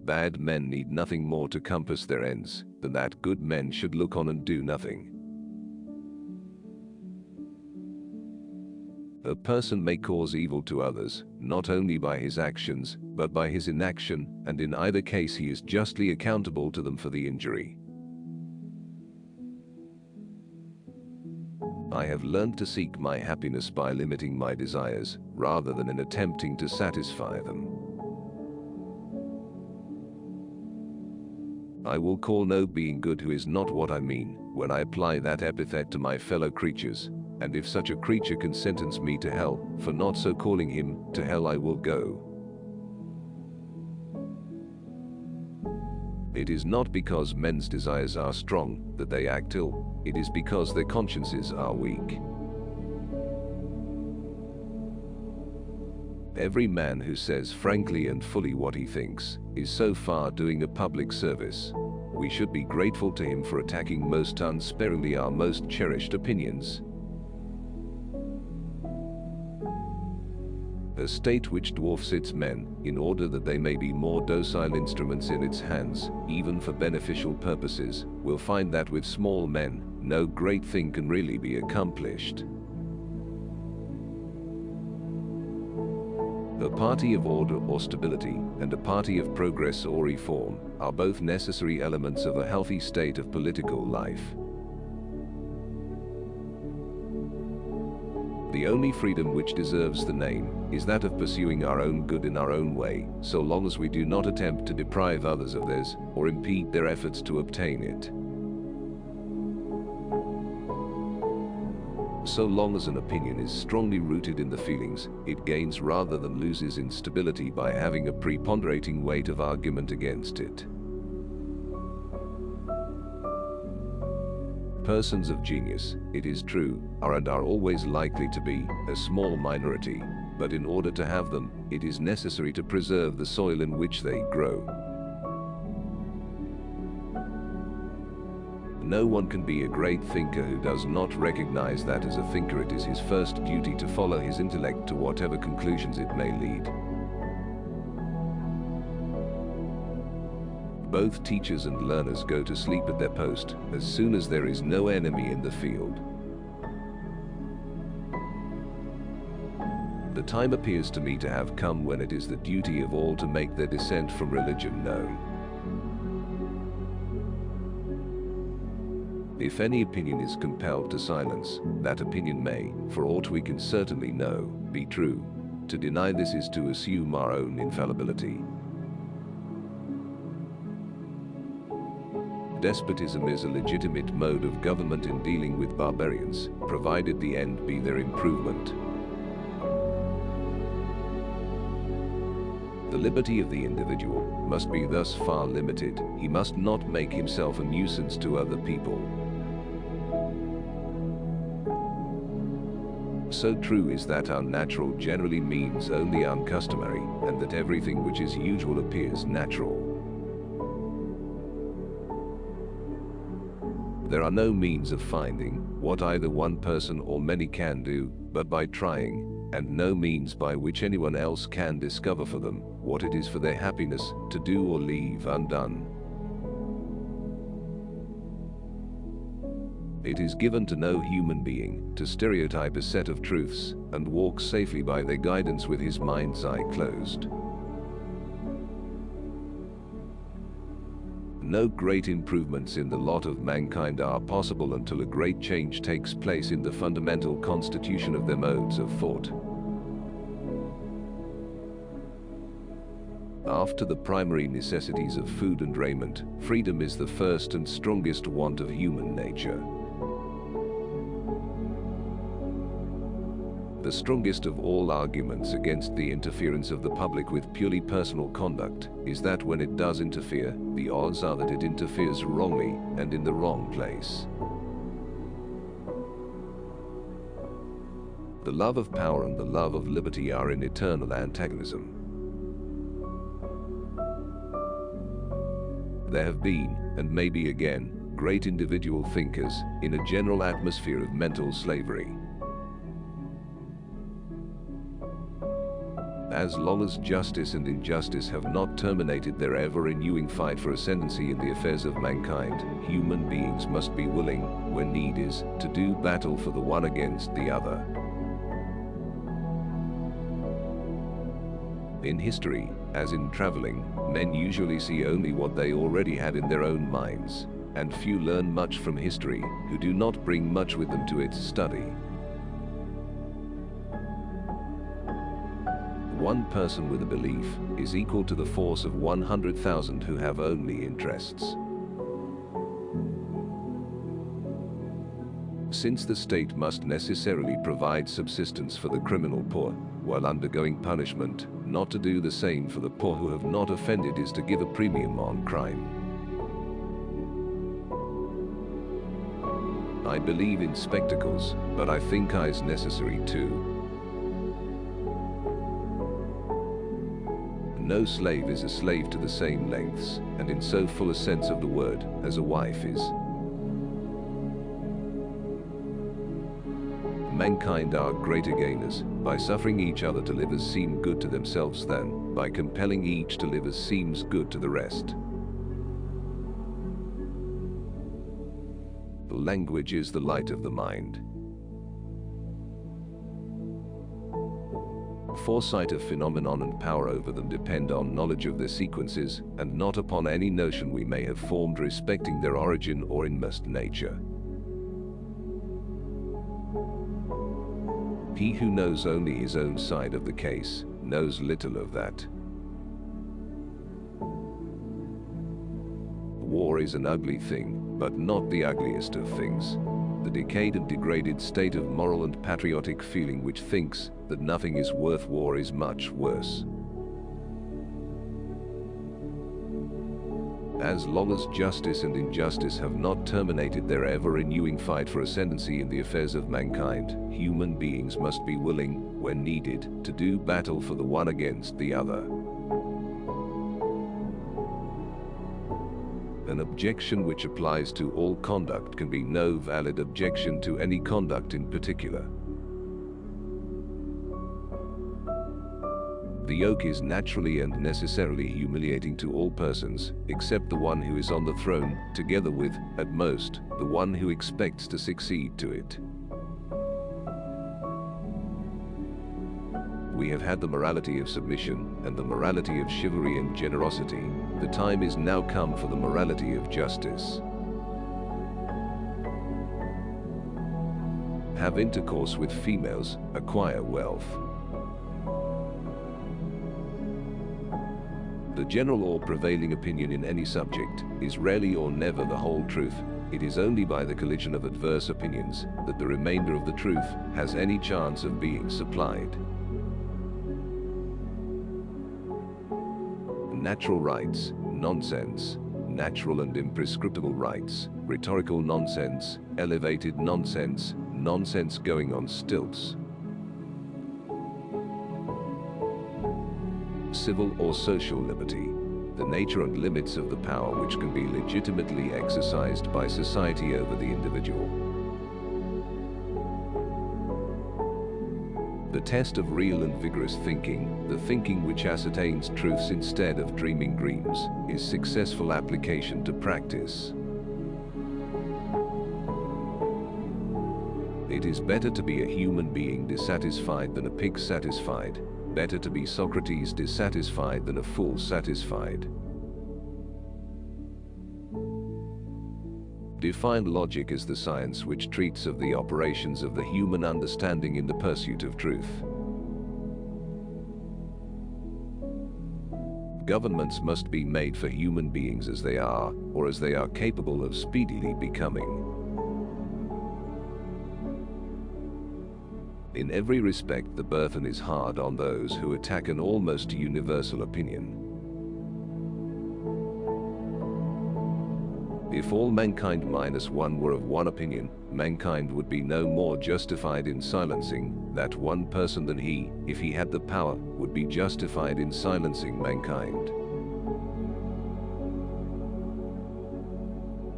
bad men need nothing more to compass their ends than that good men should look on and do nothing. A person may cause evil to others, not only by his actions, but by his inaction, and in either case he is justly accountable to them for the injury. I have learned to seek my happiness by limiting my desires, rather than in attempting to satisfy them. I will call no being good who is not what I mean, when I apply that epithet to my fellow creatures. And if such a creature can sentence me to hell, for not so calling him, to hell I will go. It is not because men's desires are strong that they act ill, it is because their consciences are weak. Every man who says frankly and fully what he thinks is so far doing a public service. We should be grateful to him for attacking most unsparingly our most cherished opinions. A state which dwarfs its men, in order that they may be more docile instruments in its hands, even for beneficial purposes, will find that with small men, no great thing can really be accomplished. A party of order or stability, and a party of progress or reform, are both necessary elements of a healthy state of political life. The only freedom which deserves the name is that of pursuing our own good in our own way, so long as we do not attempt to deprive others of theirs, or impede their efforts to obtain it. So long as an opinion is strongly rooted in the feelings, it gains rather than loses in stability by having a preponderating weight of argument against it. Persons of genius, it is true, are and are always likely to be a small minority, but in order to have them, it is necessary to preserve the soil in which they grow. No one can be a great thinker who does not recognize that as a thinker it is his first duty to follow his intellect to whatever conclusions it may lead. Both teachers and learners go to sleep at their post as soon as there is no enemy in the field. The time appears to me to have come when it is the duty of all to make their dissent from religion known. If any opinion is compelled to silence, that opinion may, for aught we can certainly know, be true. To deny this is to assume our own infallibility. Despotism is a legitimate mode of government in dealing with barbarians, provided the end be their improvement. The liberty of the individual must be thus far limited. He must not make himself a nuisance to other people. So true is that unnatural generally means only uncustomary, and that everything which is usual appears natural. There are no means of finding what either one person or many can do, but by trying, and no means by which anyone else can discover for them what it is for their happiness to do or leave undone. It is given to no human being to stereotype a set of truths and walk safely by their guidance with his mind's eye closed. No great improvements in the lot of mankind are possible until a great change takes place in the fundamental constitution of their modes of thought. After the primary necessities of food and raiment, freedom is the first and strongest want of human nature. The strongest of all arguments against the interference of the public with purely personal conduct is that when it does interfere, the odds are that it interferes wrongly and in the wrong place. The love of power and the love of liberty are in eternal antagonism. There have been, and may be again, great individual thinkers in a general atmosphere of mental slavery. As long as justice and injustice have not terminated their ever-renewing fight for ascendancy in the affairs of mankind, human beings must be willing, when need is, to do battle for the one against the other. In history, as in traveling, men usually see only what they already had in their own minds, and few learn much from history who do not bring much with them to its study. One person with a belief is equal to the force of 100,000 who have only interests. Since the state must necessarily provide subsistence for the criminal poor, while undergoing punishment, not to do the same for the poor who have not offended is to give a premium on crime. I believe in spectacles, but I think eyes necessary too. No slave is a slave to the same lengths, and in so full a sense of the word, as a wife is. Mankind are greater gainers by suffering each other to live as seem good to themselves than by compelling each to live as seems good to the rest. Language is the light of the mind. Foresight of phenomenon and power over them depend on knowledge of their sequences, and not upon any notion we may have formed respecting their origin or inmost nature. He who knows only his own side of the case knows little of that. War is an ugly thing, but not the ugliest of things. The decayed and degraded state of moral and patriotic feeling which thinks that nothing is worth war is much worse. As long as justice and injustice have not terminated their ever-renewing fight for ascendancy in the affairs of mankind, human beings must be willing, when needed, to do battle for the one against the other. An objection which applies to all conduct can be no valid objection to any conduct in particular. The yoke is naturally and necessarily humiliating to all persons, except the one who is on the throne, together with, at most, the one who expects to succeed to it. We have had the morality of submission and the morality of chivalry and generosity. The time is now come for the morality of justice. Have intercourse with females, acquire wealth. The general or prevailing opinion in any subject is rarely or never the whole truth. It is only by the collision of adverse opinions that the remainder of the truth has any chance of being supplied. Natural rights, nonsense. Natural and imprescriptible rights, rhetorical nonsense, elevated nonsense, nonsense going on stilts. Civil or social liberty, the nature and limits of the power which can be legitimately exercised by society over the individual. The test of real and vigorous thinking, the thinking which ascertains truths instead of dreaming dreams, is successful application to practice. It is better to be a human being dissatisfied than a pig satisfied. Better to be Socrates dissatisfied than a fool satisfied. Define logic as the science which treats of the operations of the human understanding in the pursuit of truth. Governments must be made for human beings as they are, or as they are capable of speedily becoming. In every respect, the burthen is hard on those who attack an almost universal opinion. If all mankind minus one were of one opinion, mankind would be no more justified in silencing that one person than he, if he had the power, would be justified in silencing mankind.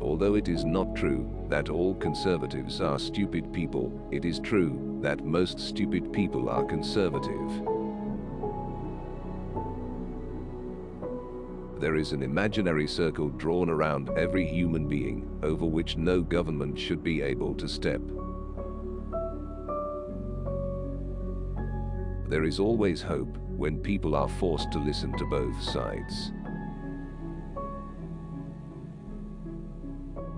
Although it is not true that all conservatives are stupid people, it is true that most stupid people are conservative. There is an imaginary circle drawn around every human being, over which no government should be able to step. There is always hope when people are forced to listen to both sides.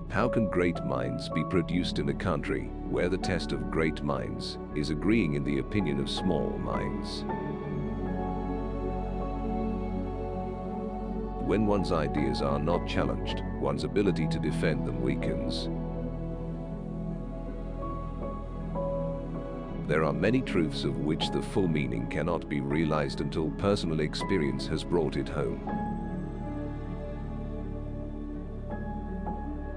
How can great minds be produced in a country where the test of great minds is agreeing in the opinion of small minds? When one's ideas are not challenged, one's ability to defend them weakens. There are many truths of which the full meaning cannot be realized until personal experience has brought it home.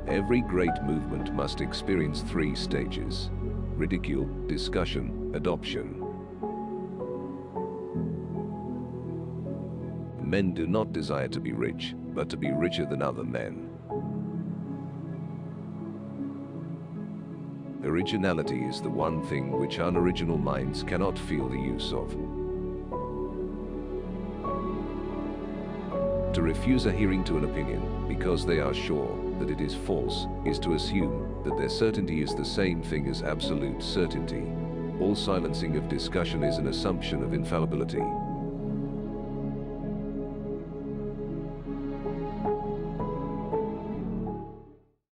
Every great movement must experience 3 stages: ridicule, discussion, adoption. Men do not desire to be rich, but to be richer than other men. Originality is the one thing which unoriginal minds cannot feel the use of. To refuse a hearing to an opinion because they are sure that it is false is to assume that their certainty is the same thing as absolute certainty. All silencing of discussion is an assumption of infallibility.